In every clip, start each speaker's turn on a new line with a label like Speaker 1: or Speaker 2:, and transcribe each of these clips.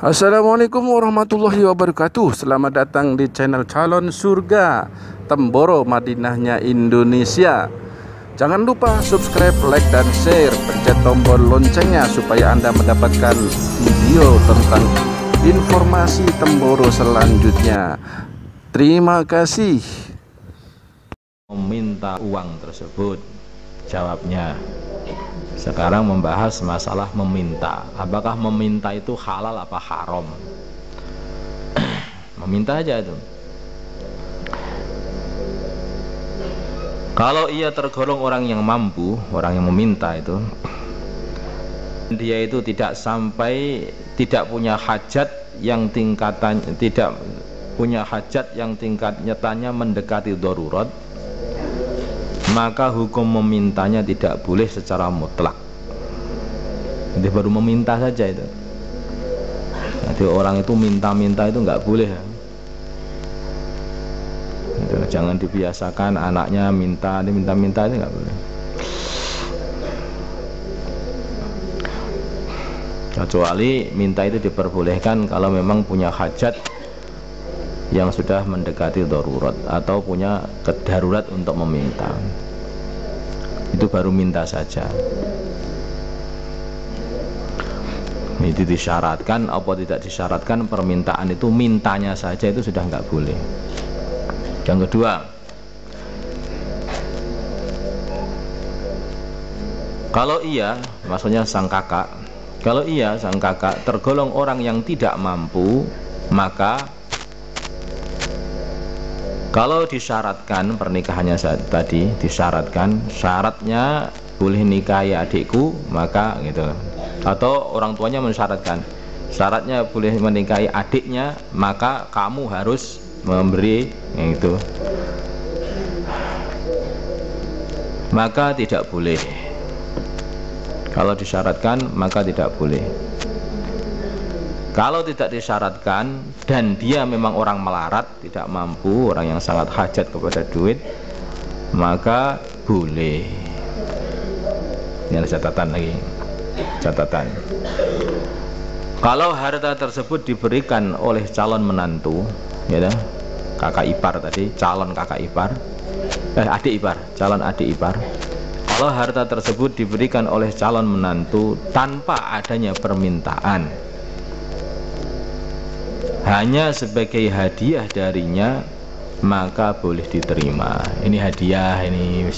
Speaker 1: Assalamualaikum warahmatullahi wabarakatuh. Selamat datang di channel Calon Surga Temboro Madinahnya Indonesia. Jangan lupa subscribe, like, dan share. Pencet tombol loncengnya supaya Anda mendapatkan video tentang informasi Temboro selanjutnya. Terima kasih.
Speaker 2: Meminta uang tersebut, jawabnya sekarang membahas masalah meminta. Apakah meminta itu halal apa haram? Meminta aja itu. Kalau ia tergolong orang yang mampu, orang yang meminta itu, dia itu tidak punya hajat yang tingkatnya mendekati darurat, maka hukum memintanya tidak boleh secara mutlak. Jadi baru meminta saja itu. Jadi orang itu minta-minta itu nggak boleh. Itu, jangan dibiasakan anaknya minta itu nggak boleh. Kecuali minta itu diperbolehkan kalau memang punya hajat yang sudah mendekati darurat atau punya kedarurat untuk meminta, itu baru minta saja. Itu disyaratkan apa tidak disyaratkan, permintaan itu mintanya saja itu sudah nggak boleh. Yang kedua, kalau ia, maksudnya sang kakak, kalau ia sang kakak tergolong orang yang tidak mampu, maka kalau disyaratkan pernikahannya tadi, disyaratkan syaratnya boleh nikahi adikku, maka gitu. Atau orang tuanya mensyaratkan syaratnya boleh menikahi adiknya, maka kamu harus memberi itu. Maka tidak boleh. Kalau disyaratkan maka tidak boleh. Kalau tidak disyaratkan dan dia memang orang melarat, tidak mampu, orang yang sangat hajat kepada duit, maka boleh. Ini ada catatan lagi. Catatan. Kalau harta tersebut diberikan oleh calon menantu, ya dah, kakak ipar tadi, calon kakak ipar, adik ipar, calon adik ipar. Kalau harta tersebut diberikan oleh calon menantu tanpa adanya permintaan, hanya sebagai hadiah darinya, maka boleh diterima. Ini hadiah, ini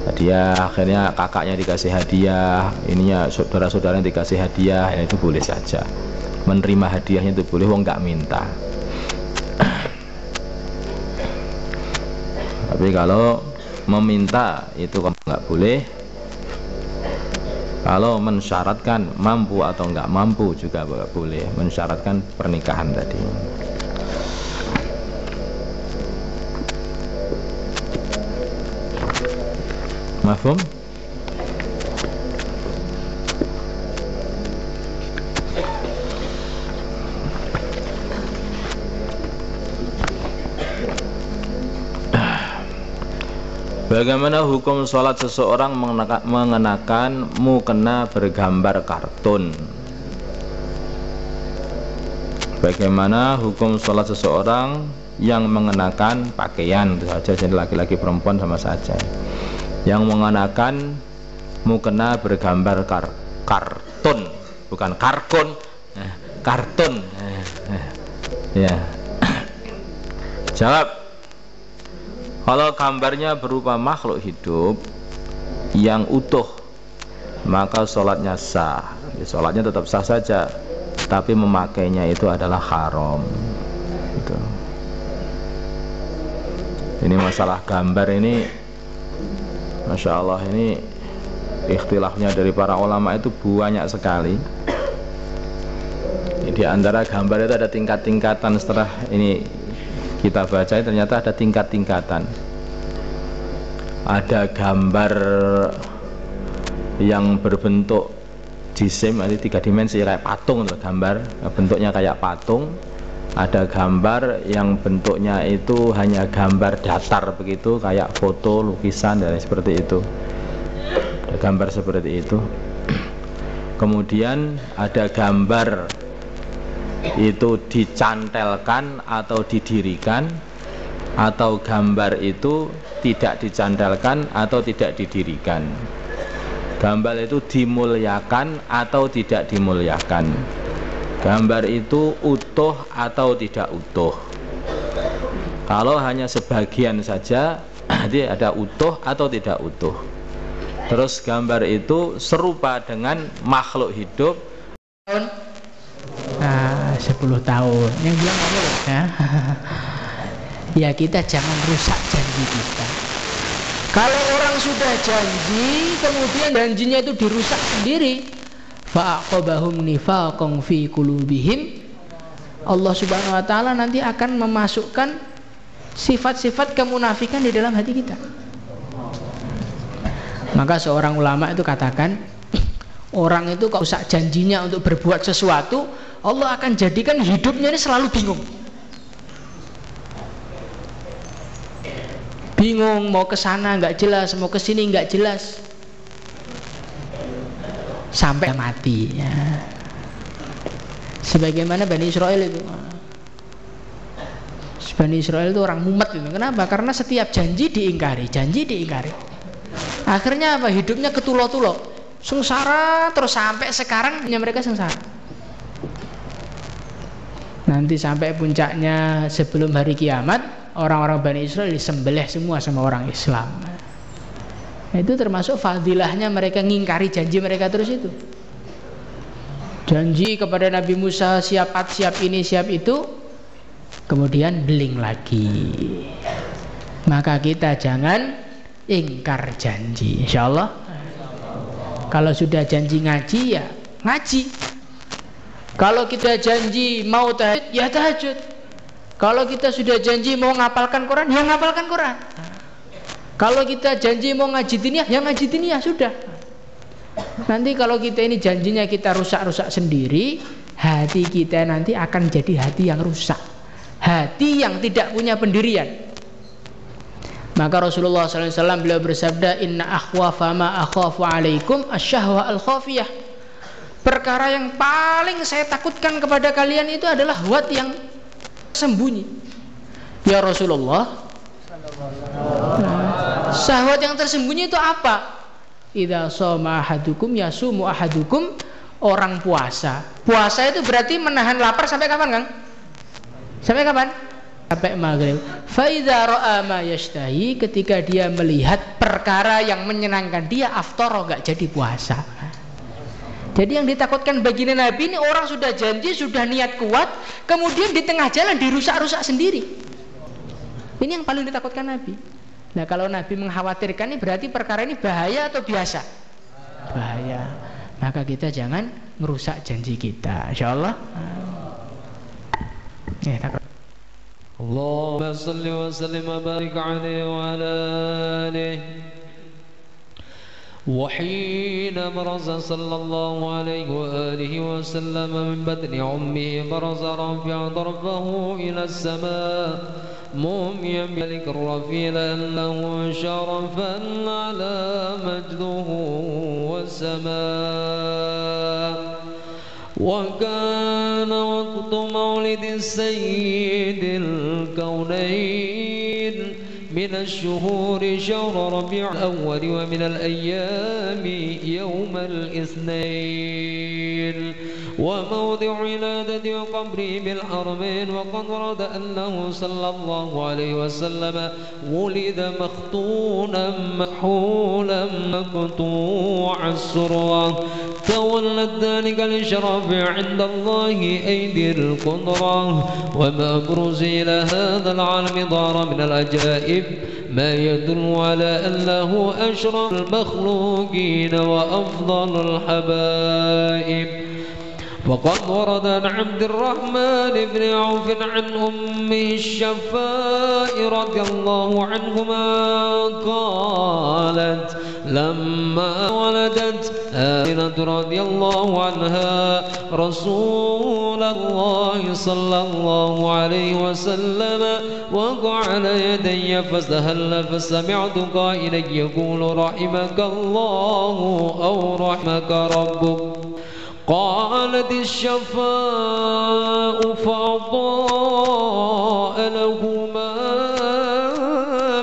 Speaker 2: hadiah, akhirnya kakaknya dikasih hadiah, ininya saudara-saudaranya dikasih hadiah, itu boleh saja. Menerima hadiahnya itu boleh, wong nggak minta. Tapi kalau meminta itu nggak boleh. Kalau mensyaratkan mampu atau enggak mampu juga boleh, mensyaratkan pernikahan tadi. Mafhum? Bagaimana hukum sholat seseorang mengenakan mukena bergambar kartun? Bagaimana hukum sholat seseorang yang mengenakan pakaian itu saja, jadi laki-laki perempuan sama saja, yang mengenakan mukena bergambar kartun, bukan karkun, kartun. Ya. Jawab. Kalau gambarnya berupa makhluk hidup yang utuh, maka sholatnya sah. Sholatnya tetap sah saja, tapi memakainya itu adalah haram. Gitu. Ini masalah gambar ini, Masya Allah, ini ikhtilafnya dari para ulama itu banyak sekali. Di antara gambar itu ada tingkat-tingkatan. Setelah ini kita baca, ternyata ada tingkat-tingkatan. Ada gambar yang berbentuk jisim, ada 3 dimensi kayak patung, gambar bentuknya kayak patung. Ada gambar yang bentuknya itu hanya gambar datar begitu, kayak foto, lukisan, dan seperti itu. Ada gambar seperti itu. Kemudian ada gambar itu dicantelkan atau didirikan, atau gambar itu tidak dicantelkan atau tidak didirikan. Gambar itu dimuliakan atau tidak dimuliakan. Gambar itu utuh atau tidak utuh. Kalau hanya sebagian saja, jadi ada utuh atau tidak utuh. Terus gambar itu serupa dengan makhluk hidup.
Speaker 3: 10 tahun. Yang bilang kamu ya. Ya kita jangan rusak janji kita. Kalau orang sudah janji, kemudian janjinya itu dirusak sendiri, fa'aqabahum nifaqan fi qulubihim, Allah Subhanahu wa taala nanti akan memasukkan sifat-sifat kemunafikan di dalam hati kita. Maka seorang ulama itu katakan, orang itu kalau rusak janjinya untuk berbuat sesuatu, Allah akan jadikan hidupnya ini selalu bingung. Bingung, mau ke sana nggak jelas, mau ke sini nggak jelas, sampai mati ya. Sebagaimana Bani Israel itu. Bani Israel itu orang mumet itu. Kenapa? Karena setiap janji diingkari, janji diingkari. Akhirnya apa? Hidupnya ketulo-tulo, sengsara terus sampai sekarang mereka sengsara. Nanti sampai puncaknya sebelum hari kiamat, orang-orang Bani Israel disembelih semua sama orang Islam. Itu termasuk fadilahnya mereka ngingkari janji mereka terus itu. Janji kepada Nabi Musa siap ini siap itu, kemudian beling lagi. Maka kita jangan ingkar janji, insyaallah. Kalau sudah janji ngaji ya ngaji. Kalau kita janji mau tahajud ya tahajud. Kalau kita sudah janji mau ngapalkan Quran ya ngapalkan Quran. Kalau kita janji mau ngaji diniyah ya ngaji diniyah, sudah. Nanti kalau kita ini janjinya kita rusak-rusak sendiri, hati kita nanti akan jadi hati yang rusak, hati yang tidak punya pendirian. Maka Rasulullah SAW beliau bersabda, inna akhwafa ma akhafu alaikum asyahwa al-khafiyah. Perkara yang paling saya takutkan kepada kalian itu adalah syahwat yang sembunyi. Ya Rasulullah, syahwat yang tersembunyi itu apa? Idza shoma ahadukum yasumu ahadukum, orang puasa. Puasa itu berarti menahan lapar sampai kapan, Kang? Sampai kapan? Sampai maghrib. Fa idza ra'a ma yashtahi, ketika dia melihat perkara yang menyenangkan dia, aftara, enggak jadi puasa. Jadi yang ditakutkan baginda Nabi ini orang sudah janji, sudah niat kuat, kemudian di tengah jalan dirusak-rusak sendiri. Ini yang paling ditakutkan Nabi. Nah kalau Nabi mengkhawatirkan ini berarti perkara ini bahaya atau biasa? Bahaya. Maka kita jangan merusak janji kita, insyaallah.
Speaker 4: Allahumma salli wa sallim wa barik alaihi wa ala alihi. وحين برز صلى الله عليه وآله وسلم من بدن أمه برز رافعا ضربه إلى السماء موميا بذلك الرفيع له شرفا على مجده والسماء. وكان وقت مولد السيد الكونين من الشهور شهر ربيع الأول، ومن الأيام يوم الاثنين، وموضع ولادة وقبره بالحرمين. وقد ورد أنه صلى الله عليه وسلم ولد مختونا مكحولا مقطوع السرة، تولد ذلك لشرف عند الله أيدي القدرة. وما أبرز إلى هذا العالم ظهر من العجائب ما يدل على أنه أشرف المخلوقين وأفضل الحبائب. وقد ورد عن عبد الرحمن بن عوف عن أمه الشفاء رضي الله عنهما قالت لما ولدت آمنة رضي الله عنها رسول الله صلى الله عليه وسلم وقع على يدي فاستهل، فسمعت قائلا يقول رحمك الله أو رحمك ربك. قالت الشفاء فأضاء لهما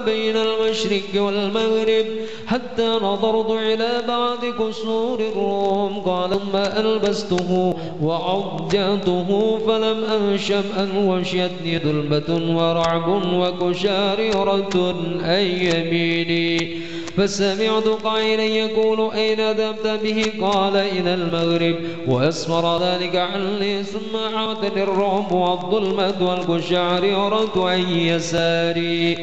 Speaker 4: بين المشرق والمغرب حتى نظرت إلى بعض قصور الروم. قال ثم ألبسته وعجته فلم أنشب أن وشيتني ظلمة ورعب وكشاررة أن يميني. فسمعت قائلا يقول أين ذهبت به؟ قال إلى المغرب. وأسمر ذلك عني ثم عادني الرعب والظلمة والكشاررة عن يساري.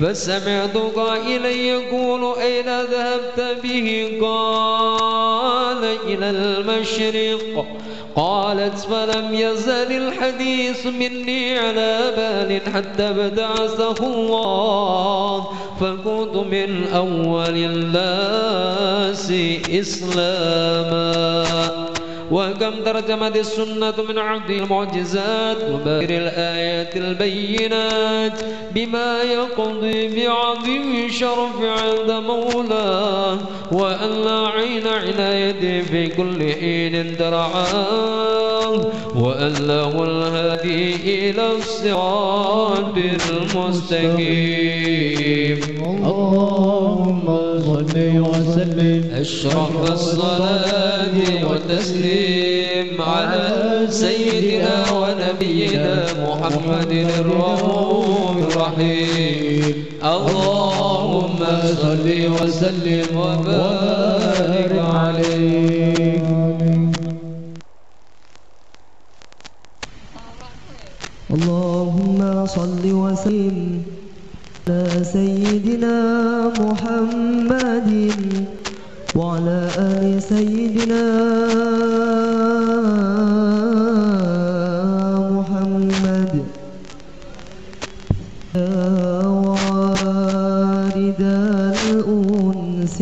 Speaker 4: فسمعت قائلا يقول أين ذهبت به؟ قال إلى المشرق. قالت فلم يزل الحديث مني على بال حتى ابتعثه الله فكنت من أول الناس إسلاما. وكم ترجمت السنة من عبد المعجزات وباقر الآيات البينات بما يقضي بعظيم شرف عند مولاه وأن لا عين عنايته في كل حين ترعاه وأن له الهادي إلى الصراط المستقيم. اللهم صل وسلم أشرف الصلاة والتسليم على سيدنا ونبينا محمد الرؤوف الرحيم. اللهم صل وسلم وبارك عليه.
Speaker 5: اللهم صل وسلم على سيدنا محمد وعلى آل سيدنا محمد. يا وارد الأنس